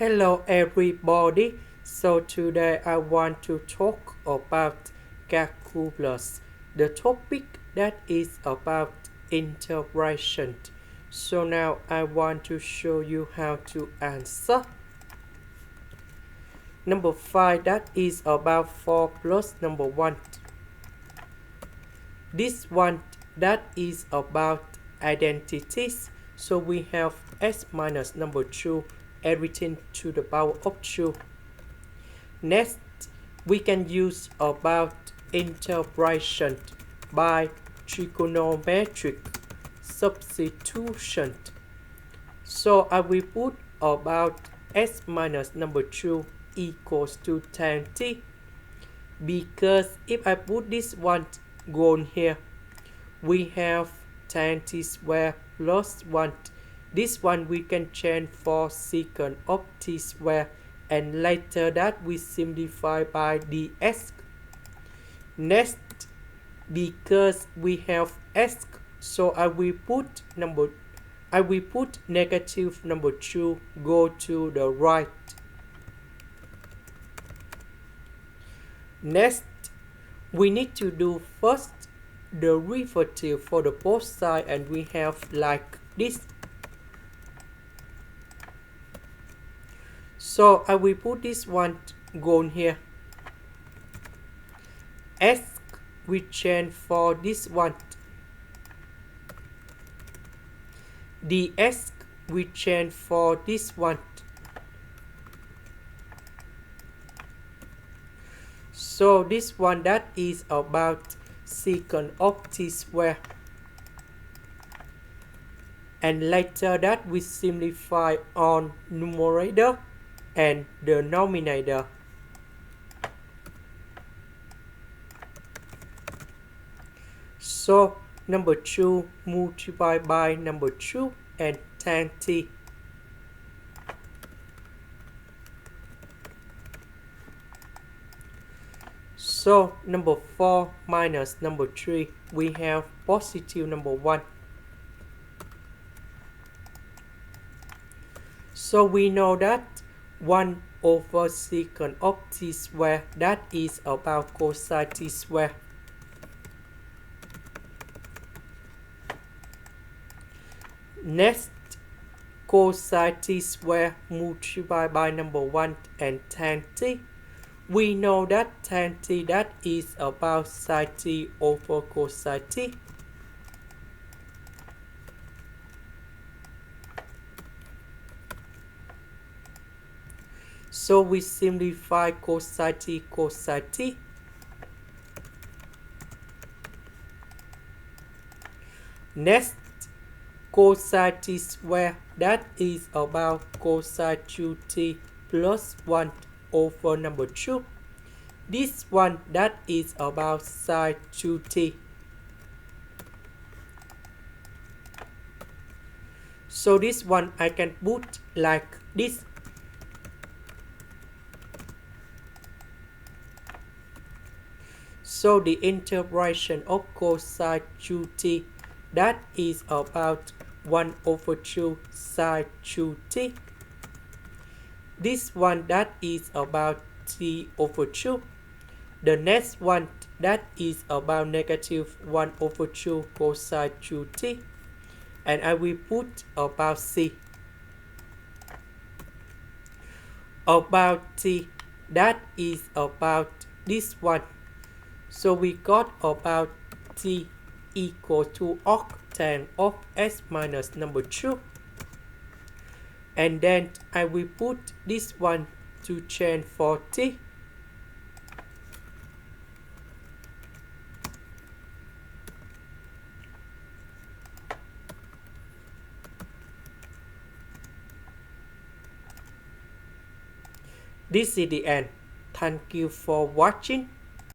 Hello everybody. So today I want to talk about calculus. The topic that is about integration. So now I want to show you how to answer. Number 5, that is about 4 plus number 1. This one, that is about identities. So we have s minus number 2, everything to the power of 2. Next, we can use about integration by trigonometric substitution. So I will put about s minus number 2 equals to tan t, because if I put this one gone here, we have tan t square plus 1. This one we can change for secant of t square, and later that we simplify by ds. Next, because we have s, so I will put negative number 2 go to the right. Next, we need to do first the derivative for the both sides, and we have like this. So I will put this one gone here. S we change for this one. ds we change for this one. So this one, that is about secant of t square, and later that we simplify on numerator and denominator. So number 2 multiplied by number 2 and tan t. So number 4 minus number 3, we have positive number 1. So we know that 1 over secant of t square, that is about cosine t square. Next, cosine t square multiplied by number 1 and tan t. We know that tan t, that is about sin t over cosine t. So we simplify cosine t, cosine t. Next, cosine t square, that is about cosine 2t plus 1 over number 2. This one, that is about sine 2t. So this one I can put like this. So the integration of cosine 2t, that is about 1 over 2 sine 2t. This one, that is about t over 2. The next one, that is about negative 1 over 2 cosine 2t. And I will put about c. About t, that is about this one. So we got about t equal to octane of s minus number 2. And then I will put this one to change for t. This is the end. Thank you for watching.